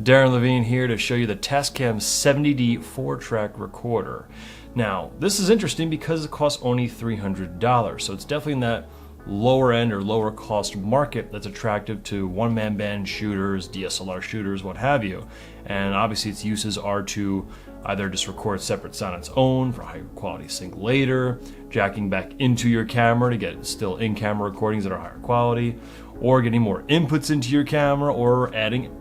Darren Levine here to show you the Tascam 70D 4-track recorder. Now, this is interesting because it costs only $300, so it's definitely in that lower end or lower cost market that's attractive to one-man band shooters, DSLR shooters, what have you. And obviously its uses are to either just record separate sound on its own for higher quality sync later, jacking back into your camera to get still in-camera recordings that are higher quality, or getting more inputs into your camera, or adding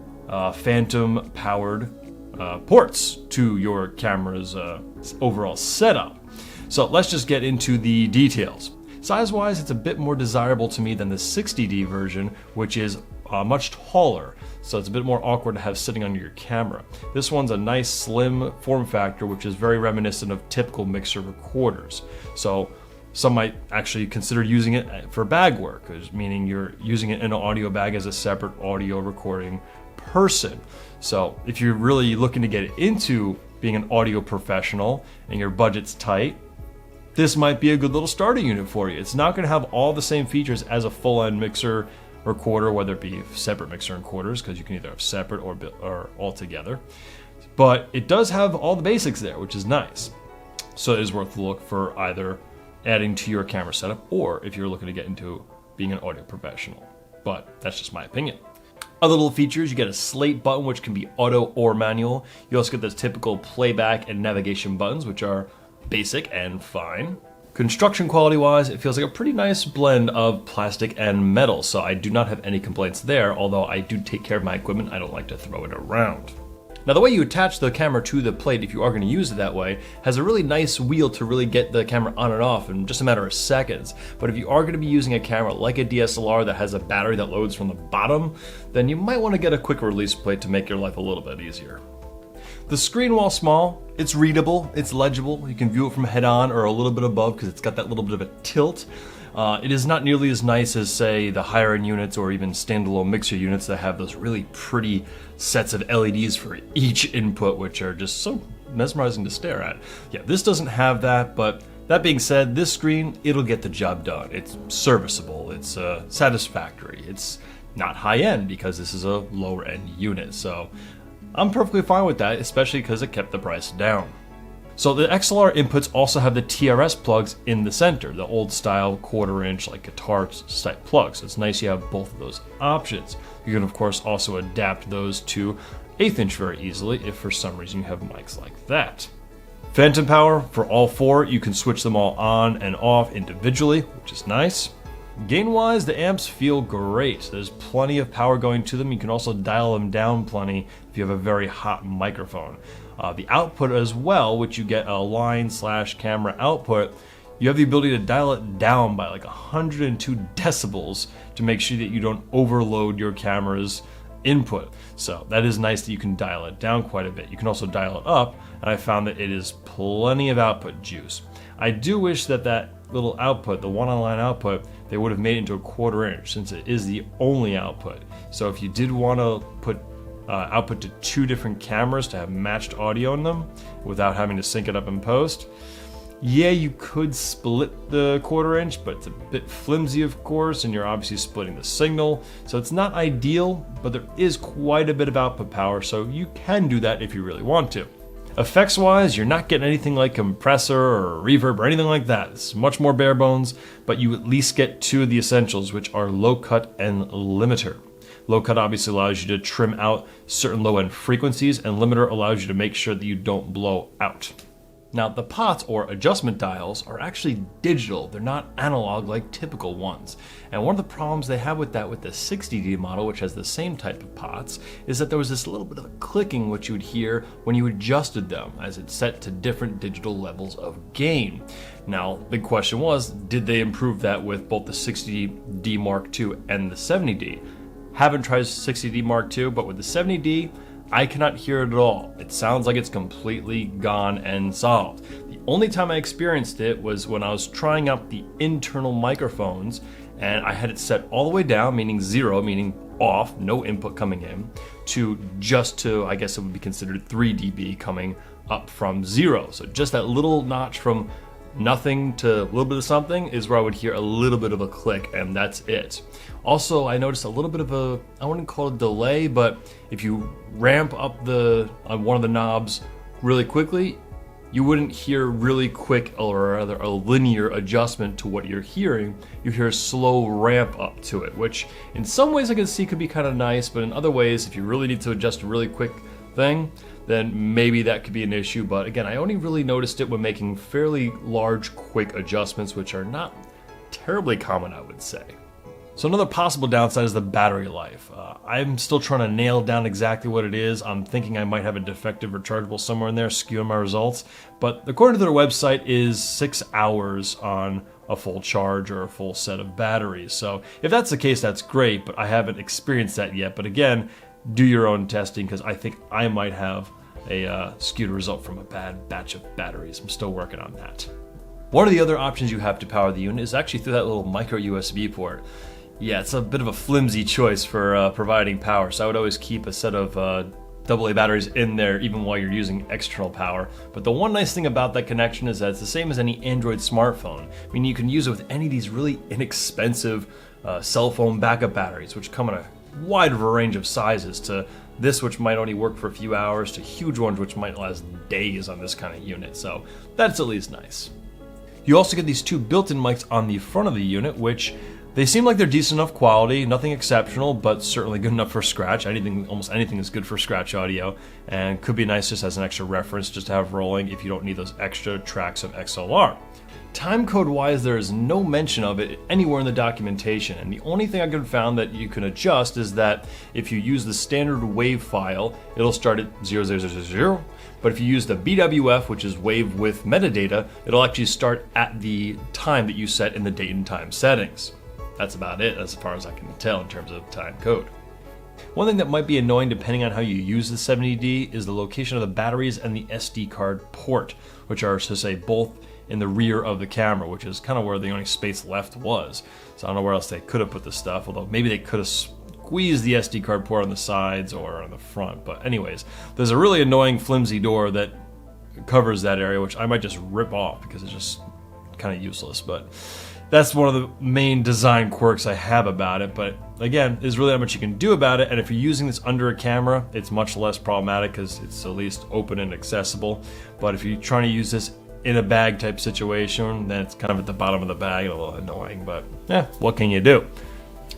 phantom powered ports to your camera's overall setup. So let's just get into the details. Size-wise, it's a bit more desirable to me than the 60D version, which is much taller, so it's a bit more awkward to have sitting on your camera. This one's a nice slim form factor, which is very reminiscent of typical mixer recorders. So some might actually consider using it for bag work, meaning you're using it in an audio bag as a separate audio recording person. So if you're really looking to get into being an audio professional and your budget's tight, this might be a good little starter unit for you. It's not going to have all the same features as a full-end mixer recorder, whether it be separate mixer encoders, because you can either have separate or all together. But it does have all the basics there, which is nice. So it is worth a look for either adding to your camera setup or if you're looking to get into being an audio professional. But that's just my opinion. Other little features, you get a slate button, which can be auto or manual. You also get those typical playback and navigation buttons, which are basic and fine. Construction quality wise, it feels like a pretty nice blend of plastic and metal, so I do not have any complaints there, although I do take care of my equipment. I don't like to throw it around. Now, the way you attach the camera to the plate, if you are going to use it that way, has a really nice wheel to really get the camera on and off in just a matter of seconds. But if you are going to be using a camera like a DSLR that has a battery that loads from the bottom, then you might want to get a quick release plate to make your life a little bit easier. The screen, while small, it's readable, it's legible. You can view it from head on or a little bit above because it's got that little bit of a tilt. It is not nearly as nice as, say, the higher end units or even standalone mixer units that have those really pretty sets of LEDs for each input, which are just so mesmerizing to stare at. Yeah, this doesn't have that, but that being said, this screen, it'll get the job done. It's serviceable, it's satisfactory. It's not high end because this is a lower end unit, so I'm perfectly fine with that, especially because it kept the price down. So the XLR inputs also have the TRS plugs in the center, the old style 1/4 inch like guitar type plugs. So it's nice you have both of those options. You can of course also adapt those to 1/8 inch very easily if for some reason you have mics like that. Phantom power for all four, you can switch them all on and off individually, which is nice. Gain wise, the amps feel great. There's plenty of power going to them. You can also dial them down plenty if you have a very hot microphone. The output as well, which you get a line/camera output, you have the ability to dial it down by like 102 decibels to make sure that you don't overload your camera's input. So that is nice that you can dial it down quite a bit. You can also dial it up, and I found that it is plenty of output juice. I do wish that that little output, the one-on-line output, they would have made it into a 1/4 inch since it is the only output. So if you did want to put output to two different cameras to have matched audio in them without having to sync it up in post, yeah, you could split the 1/4 inch, but it's a bit flimsy of course, and you're obviously splitting the signal. So it's not ideal, but there is quite a bit of output power, so you can do that if you really want to. Effects wise, you're not getting anything like compressor or reverb or anything like that. It's much more bare bones, but you at least get two of the essentials, which are low cut and limiter. Low cut obviously allows you to trim out certain low end frequencies, and limiter allows you to make sure that you don't blow out. Now, the pots or adjustment dials are actually digital. They're not analog like typical ones. And one of the problems they have with that with the 60D model, which has the same type of pots, is that there was this little bit of a clicking which you would hear when you adjusted them as it's set to different digital levels of gain. Now, the question was, did they improve that with both the 60D Mark II and the 70D? Haven't tried 60D Mark II, but with the 70D, I cannot hear it at all. It sounds like it's completely gone and solved. The only time I experienced it was when I was trying out the internal microphones, and I had it set all the way down, meaning 0, meaning off, no input coming in, to I guess it would be considered 3 dB coming up from 0. So just that little notch from nothing to a little bit of something is where I would hear a little bit of a click, and that's it. Also, I noticed a little bit of a, I wouldn't call it a delay, but if you ramp up on one of the knobs really quickly, you wouldn't hear really quick, or rather a linear adjustment to what you're hearing. You hear a slow ramp up to it, which in some ways I can see could be kind of nice, but in other ways, if you really need to adjust a really quick thing, then maybe that could be an issue. But again, I only really noticed it when making fairly large, quick adjustments, which are not terribly common, I would say. So another possible downside is the battery life. I'm still trying to nail down exactly what it is. I'm thinking I might have a defective rechargeable somewhere in there skewing my results, but according to their website is 6 hours on a full charge or a full set of batteries. So if that's the case, that's great, but I haven't experienced that yet. But again, do your own testing, because I think I might have a skewed result from a bad batch of batteries. I'm still working on that. One of the other options you have to power the unit is actually through that little micro USB port. Yeah, it's a bit of a flimsy choice for providing power, so I would always keep a set of AA batteries in there even while you're using external power. But the one nice thing about that connection is that it's the same as any Android smartphone. I mean, you can use it with any of these really inexpensive cell phone backup batteries, which come in a wide range of sizes, to this which might only work for a few hours, to huge ones which might last days on this kind of unit. So that's at least nice. You also get these two built-in mics on the front of the unit, which they seem like they're decent enough quality, nothing exceptional, but certainly good enough for scratch. Almost anything is good for scratch audio, and could be nice just as an extra reference just to have rolling if you don't need those extra tracks of XLR. Timecode wise, there is no mention of it anywhere in the documentation, and the only thing I could have found that you can adjust is that if you use the standard wave file, it'll start at 0000, but if you use the BWF, which is wave with metadata, it'll actually start at the time that you set in the date and time settings. That's about it as far as I can tell in terms of time code. One thing that might be annoying depending on how you use the 70D is the location of the batteries and the SD card port, which are, to say, both in the rear of the camera, which is kind of where the only space left was. So I don't know where else they could have put the stuff, although maybe they could have squeezed the SD card port on the sides or on the front. But anyways, there's a really annoying flimsy door that covers that area, which I might just rip off because it's just kind of useless. But that's one of the main design quirks I have about it, but again, there's really not much you can do about it, and if you're using this under a camera, it's much less problematic because it's at least open and accessible. But if you're trying to use this in a bag type situation, then it's kind of at the bottom of the bag and a little annoying, but what can you do?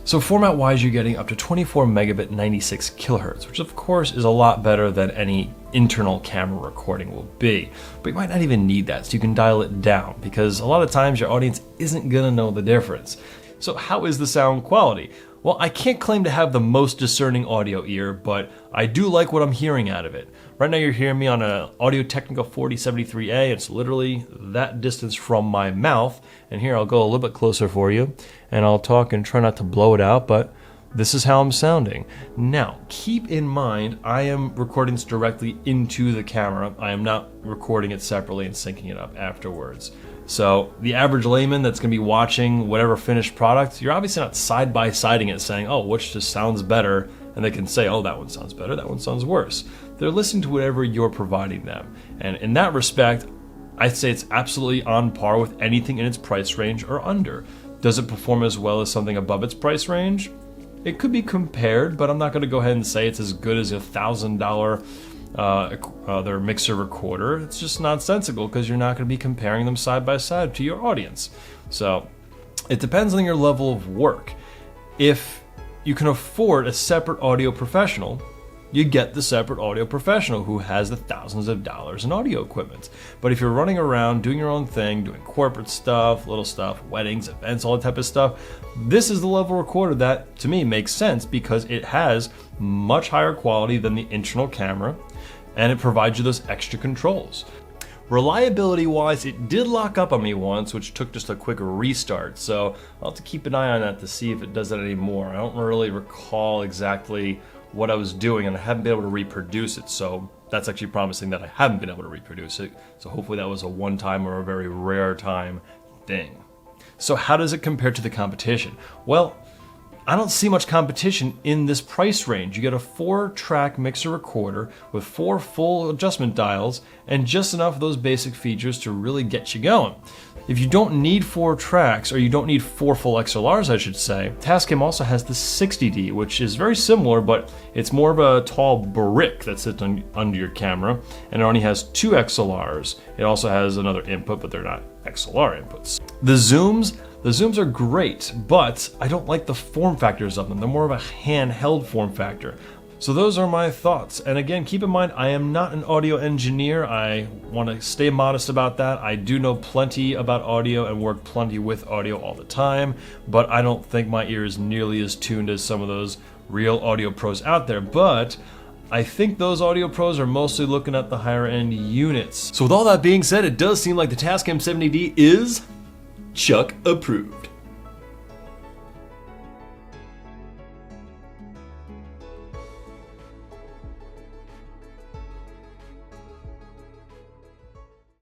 So format wise, you're getting up to 24 megabit 96 kilohertz, which of course is a lot better than any internal camera recording will be. But you might not even need that, so you can dial it down, because a lot of times your audience isn't gonna know the difference. So how is the sound quality? Well, I can't claim to have the most discerning audio ear, but I do like what I'm hearing out of it. Right now you're hearing me on an Audio-Technica 4073A. It's literally that distance from my mouth. And here I'll go a little bit closer for you, and I'll talk and try not to blow it out, but this is how I'm sounding. Now, keep in mind, I am recording this directly into the camera. I am not recording it separately and syncing it up afterwards. So the average layman that's going to be watching whatever finished product, you're obviously not side-by-siding it saying, oh, which just sounds better, and they can say, oh, that one sounds better, that one sounds worse. They're listening to whatever you're providing them. And in that respect, I'd say it's absolutely on par with anything in its price range or under. Does it perform as well as something above its price range? It could be compared, but I'm not going to go ahead and say it's as good as a $1,000 their mixer recorder. It's just nonsensical because you're not going to be comparing them side by side to your audience. So it depends on your level of work. If you can afford a separate audio professional, you get the separate audio professional who has the thousands of dollars in audio equipment. But if you're running around doing your own thing, doing corporate stuff, little stuff, weddings, events, all that type of stuff, this is the level recorder that to me makes sense because it has much higher quality than the internal camera, and it provides you those extra controls. Reliability wise, it did lock up on me once, which took just a quick restart, so I'll have to keep an eye on that to see if it does that anymore. I don't really recall exactly what I was doing, and I haven't been able to reproduce it, so that's actually promising that I haven't been able to reproduce it. So hopefully that was a one-time or a very rare time thing. So how does it compare to the competition? Well, I don't see much competition in this price range. You get a 4-track mixer recorder with 4 full adjustment dials and just enough of those basic features to really get you going. If you don't need 4 tracks, or you don't need 4 full XLRs, I should say, Tascam also has the 60D, which is very similar, but it's more of a tall brick that sits under your camera, and it only has 2 XLRs. It also has another input, but they're not XLR inputs. The zooms are great, but I don't like the form factors of them. They're more of a handheld form factor. So those are my thoughts. And again, keep in mind, I am not an audio engineer. I want to stay modest about that. I do know plenty about audio and work plenty with audio all the time, but I don't think my ear is nearly as tuned as some of those real audio pros out there. But I think those audio pros are mostly looking at the higher end units. So with all that being said, it does seem like the Tascam 70D is Chuck approved.